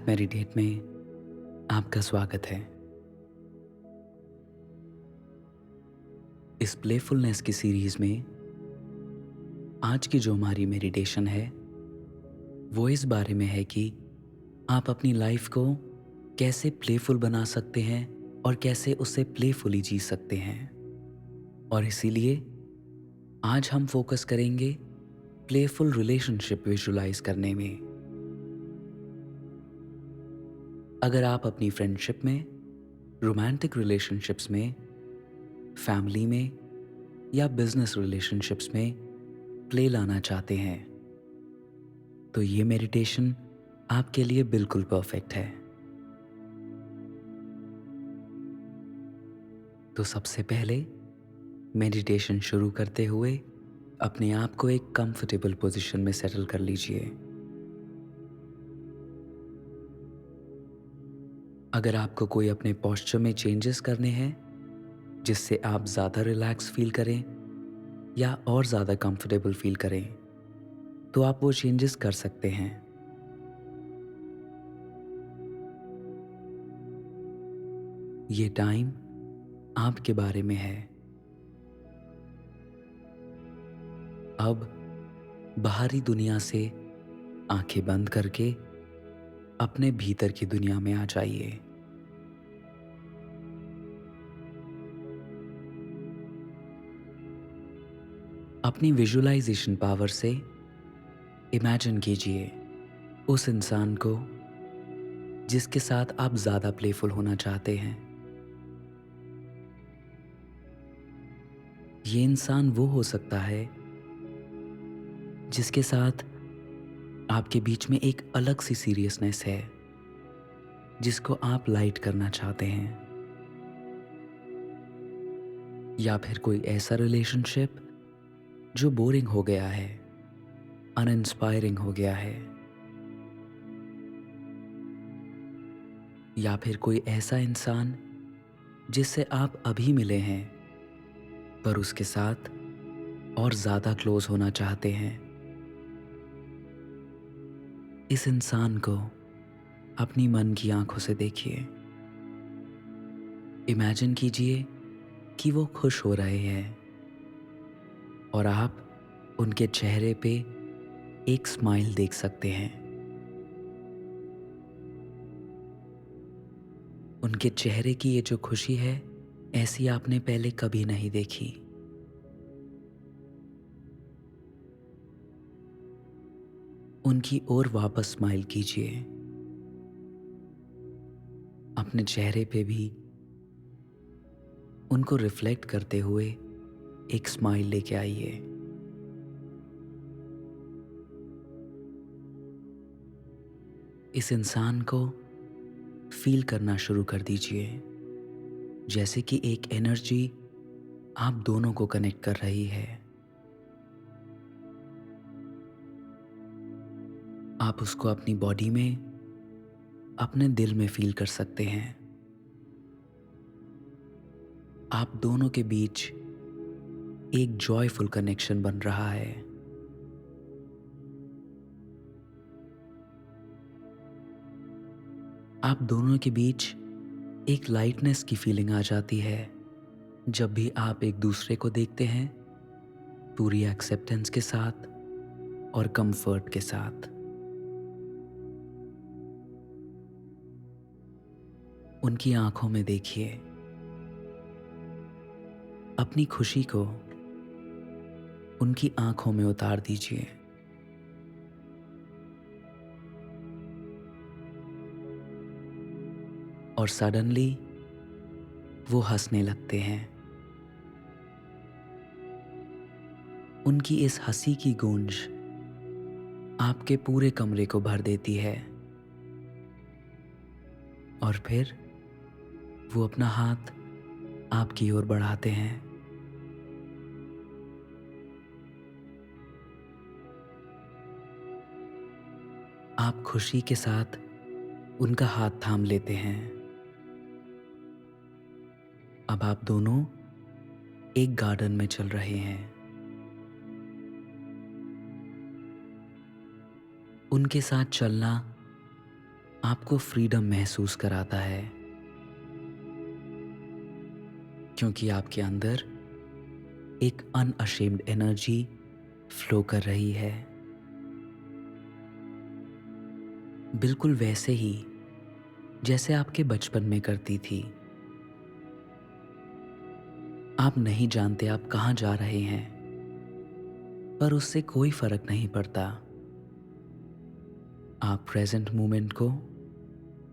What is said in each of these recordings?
App meditate में आपका स्वागत है। इस प्लेफुलनेस की सीरीज में आज की जो हमारी मेडिटेशन है वो इस बारे में है कि आप अपनी लाइफ को कैसे प्लेफुल बना सकते हैं और कैसे उसे प्लेफुली जी सकते हैं। और इसीलिए आज हम फोकस करेंगे प्लेफुल रिलेशनशिप विजुलाइज करने में। अगर आप अपनी फ्रेंडशिप में, रोमांटिक रिलेशनशिप्स में, फैमिली में या बिजनेस रिलेशनशिप्स में प्ले लाना चाहते हैं तो ये मेडिटेशन आपके लिए बिल्कुल परफेक्ट है। तो सबसे पहले मेडिटेशन शुरू करते हुए अपने आप को एक कंफर्टेबल पोजीशन में सेटल कर लीजिए। अगर आपको कोई अपने पोस्चर में चेंजेस करने हैं जिससे आप ज़्यादा रिलैक्स फील करें या और ज़्यादा कंफर्टेबल फील करें तो आप वो चेंजेस कर सकते हैं। ये टाइम आपके बारे में है। अब बाहरी दुनिया से आंखें बंद करके अपने भीतर की दुनिया में आ जाइए। अपनी विजुअलाइजेशन पावर से इमेजिन कीजिए उस इंसान को जिसके साथ आप ज़्यादा प्लेफुल होना चाहते हैं। ये इंसान वो हो सकता है जिसके साथ आपके बीच में एक अलग सी सीरियसनेस है जिसको आप लाइट करना चाहते हैं। या फिर कोई ऐसा रिलेशनशिप जो बोरिंग हो गया है, अनइंस्पायरिंग हो गया है। या फिर कोई ऐसा इंसान जिससे आप अभी मिले हैं पर उसके साथ और ज़्यादा क्लोज होना चाहते हैं। इस इंसान को अपनी मन की आंखों से देखिए। इमेजिन कीजिए कि वो खुश हो रहे हैं और आप उनके चेहरे पे एक स्माइल देख सकते हैं। उनके चेहरे की ये जो खुशी है ऐसी आपने पहले कभी नहीं देखी। उनकी ओर वापस स्माइल कीजिए। अपने चेहरे पे भी उनको रिफ्लेक्ट करते हुए एक स्माइल लेके आइए। इस इंसान को फील करना शुरू कर दीजिए जैसे कि एक एनर्जी आप दोनों को कनेक्ट कर रही है। आप उसको अपनी बॉडी में, अपने दिल में फील कर सकते हैं। आप दोनों के बीच एक जॉयफुल कनेक्शन बन रहा है। आप दोनों के बीच एक लाइटनेस की फीलिंग आ जाती है जब भी आप एक दूसरे को देखते हैं, पूरी एक्सेप्टेंस के साथ और कंफर्ट के साथ। उनकी आंखों में देखिए। अपनी खुशी को उनकी आंखों में उतार दीजिए। और सडनली वो हंसने लगते हैं। उनकी इस हंसी की गूंज आपके पूरे कमरे को भर देती है। और फिर वो अपना हाथ आपकी ओर बढ़ाते हैं। आप खुशी के साथ उनका हाथ थाम लेते हैं। अब आप दोनों एक गार्डन में चल रहे हैं। उनके साथ चलना आपको फ्रीडम महसूस कराता है, क्योंकि आपके अंदर एक अनअशेम्ड एनर्जी फ्लो कर रही है, बिल्कुल वैसे ही जैसे आपके बचपन में करती थी। आप नहीं जानते आप कहाँ जा रहे हैं, पर उससे कोई फर्क नहीं पड़ता। आप प्रेजेंट मोमेंट को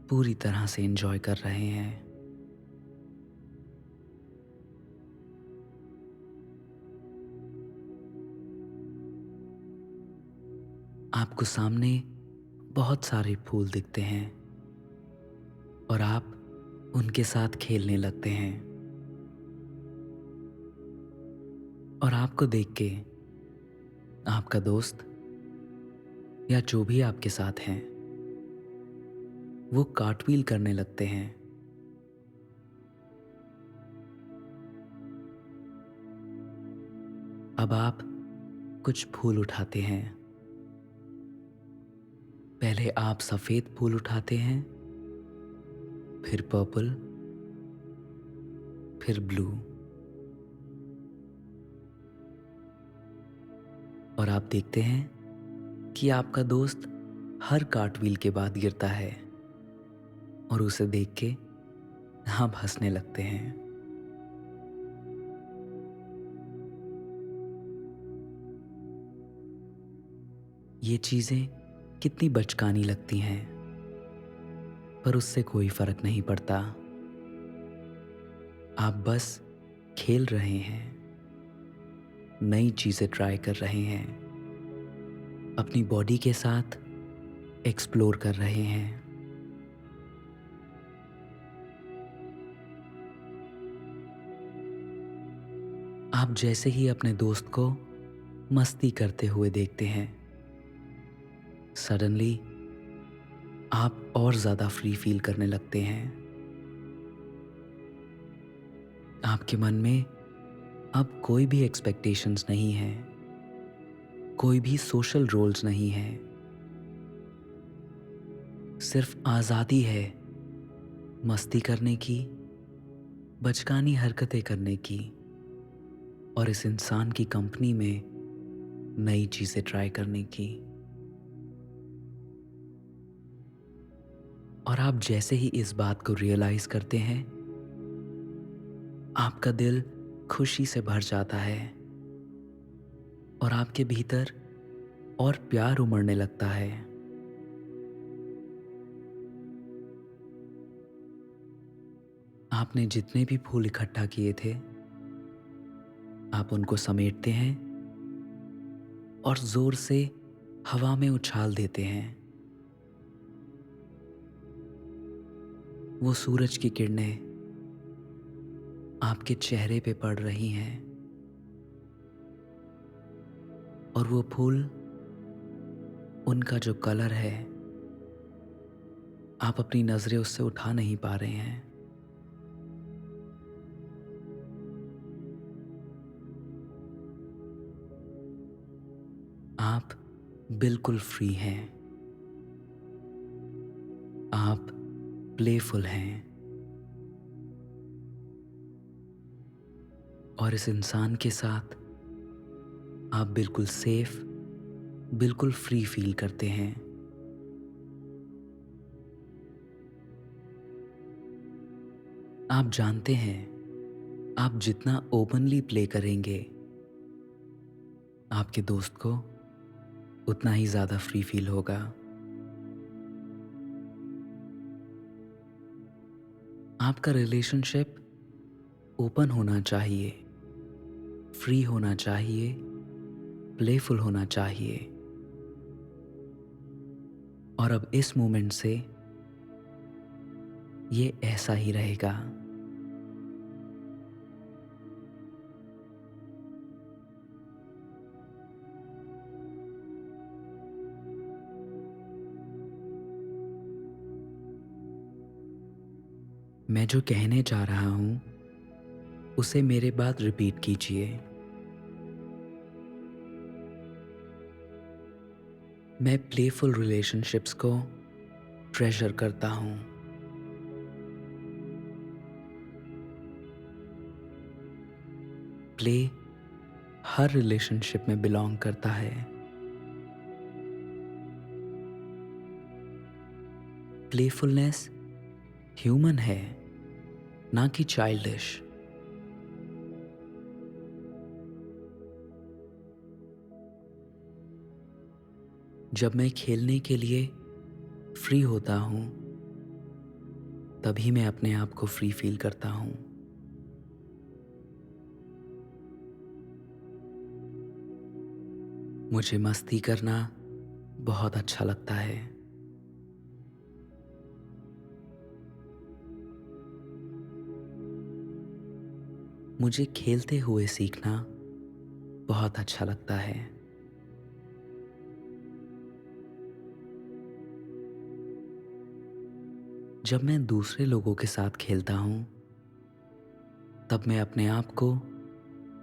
पूरी तरह से एंजॉय कर रहे हैं। आपको सामने बहुत सारे फूल दिखते हैं और आप उनके साथ खेलने लगते हैं, और आपको देख के आपका दोस्त या जो भी आपके साथ हैं वो कार्टव्हील करने लगते हैं। अब आप कुछ फूल उठाते हैं। पहले आप सफेद फूल उठाते हैं, फिर पर्पल, फिर ब्लू, और आप देखते हैं कि आपका दोस्त हर कार्टव्हील के बाद गिरता है, और उसे देख के आप हंसने लगते हैं। ये चीजें कितनी बचकानी लगती हैं, पर उससे कोई फर्क नहीं पड़ता। आप बस खेल रहे हैं, नई चीजें ट्राई कर रहे हैं, अपनी बॉडी के साथ एक्सप्लोर कर रहे हैं। आप जैसे ही अपने दोस्त को मस्ती करते हुए देखते हैं, सडनली आप और ज्यादा फ्री फील करने लगते हैं। आपके मन में अब कोई भी एक्सपेक्टेशंस नहीं है, कोई भी सोशल रोल्स नहीं है, सिर्फ आज़ादी है मस्ती करने की, बचकानी हरकतें करने की, और इस इंसान की कंपनी में नई चीज़ें ट्राई करने की। और आप जैसे ही इस बात को रियलाइज करते हैं, आपका दिल खुशी से भर जाता है और आपके भीतर और प्यार उमड़ने लगता है। आपने जितने भी फूल इकट्ठा किए थे, आप उनको समेटते हैं और जोर से हवा में उछाल देते हैं। वो सूरज की किरणें आपके चेहरे पे पड़ रही हैं, और वो फूल, उनका जो कलर है, आप अपनी नजरें उससे उठा नहीं पा रहे हैं। आप बिल्कुल फ्री हैं, आप प्लेफुल हैं, और इस इंसान के साथ आप बिल्कुल सेफ, बिल्कुल फ्री फील करते हैं। आप जानते हैं, आप जितना ओपनली प्ले करेंगे, आपके दोस्त को उतना ही ज्यादा फ्री फील होगा। आपका रिलेशनशिप ओपन होना चाहिए, फ्री होना चाहिए, प्लेफुल होना चाहिए, और अब इस मोमेंट से ये ऐसा ही रहेगा। मैं जो कहने जा रहा हूं उसे मेरे बाद रिपीट कीजिए। मैं प्लेफुल रिलेशनशिप्स को ट्रेजर करता हूँ। प्ले हर रिलेशनशिप में बिलोंग करता है। प्लेफुलनेस ह्यूमन है, ना कि चाइल्डिश। जब मैं खेलने के लिए फ्री होता हूँ, तभी मैं अपने आप को फ्री फील करता हूँ। मुझे मस्ती करना बहुत अच्छा लगता है। मुझे खेलते हुए सीखना बहुत अच्छा लगता है। जब मैं दूसरे लोगों के साथ खेलता हूँ, तब मैं अपने आप को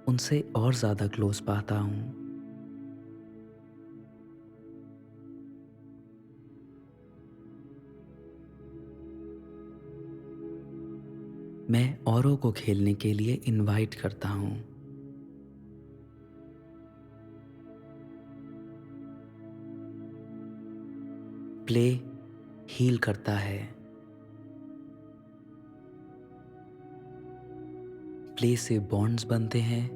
उनसे और ज़्यादा क्लोज पाता हूँ। मैं औरों को खेलने के लिए इनवाइट करता हूँ। प्ले हील करता है। प्ले से बॉन्ड्स बनते हैं।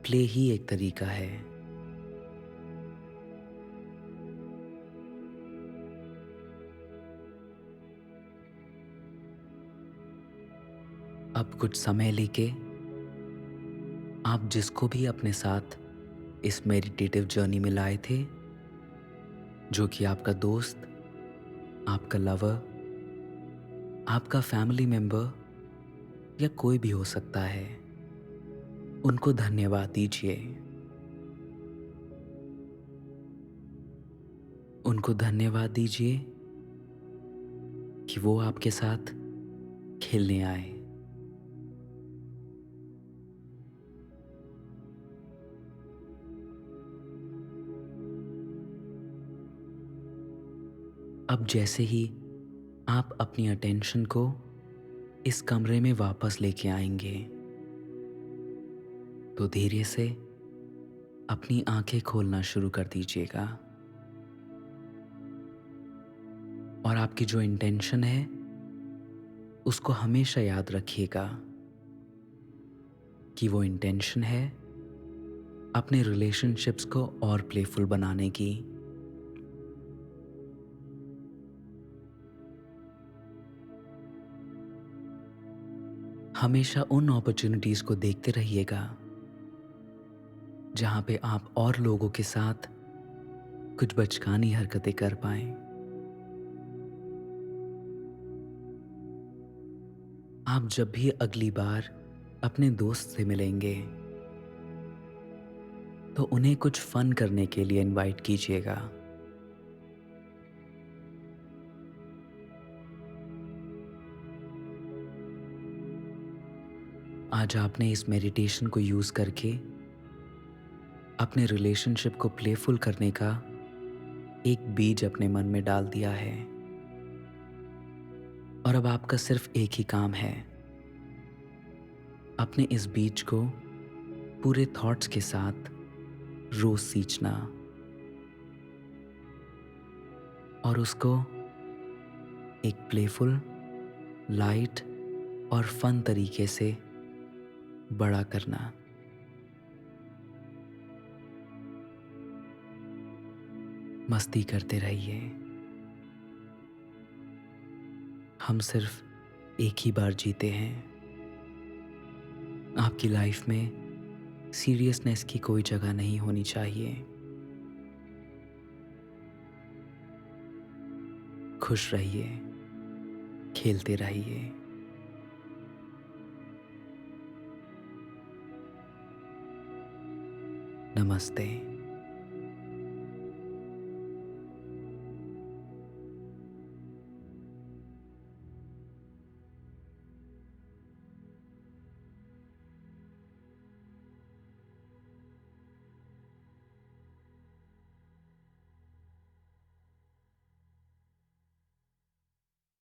प्ले ही एक तरीका है। अब कुछ समय लेके आप जिसको भी अपने साथ इस मेडिटेटिव जर्नी में लाए थे, जो कि आपका दोस्त, आपका लवर, आपका फैमिली मेंबर या कोई भी हो सकता है, उनको धन्यवाद दीजिए। उनको धन्यवाद दीजिए कि वो आपके साथ खेलने आए। अब जैसे ही आप अपनी अटेंशन को इस कमरे में वापस लेके आएंगे, तो धीरे से अपनी आंखें खोलना शुरू कर दीजिएगा। और आपकी जो इंटेंशन है, उसको हमेशा याद रखिएगा कि वो इंटेंशन है अपने रिलेशनशिप्स को और प्लेफुल बनाने की। हमेशा उन अपॉर्चुनिटीज को देखते रहिएगा जहां पे आप और लोगों के साथ कुछ बचकानी हरकतें कर पाएं। आप जब भी अगली बार अपने दोस्त से मिलेंगे, तो उन्हें कुछ फन करने के लिए इनवाइट कीजिएगा। आज आपने इस मेडिटेशन को यूज करके अपने रिलेशनशिप को प्लेफुल करने का एक बीज अपने मन में डाल दिया है। और अब आपका सिर्फ एक ही काम है, अपने इस बीज को पूरे थॉट्स के साथ रोज सींचना और उसको एक प्लेफुल, लाइट और फन तरीके से बड़ा करना। मस्ती करते रहिए। हम सिर्फ एक ही बार जीते हैं। आपकी लाइफ में सीरियसनेस की कोई जगह नहीं होनी चाहिए। खुश रहिए, खेलते रहिए। नमस्ते।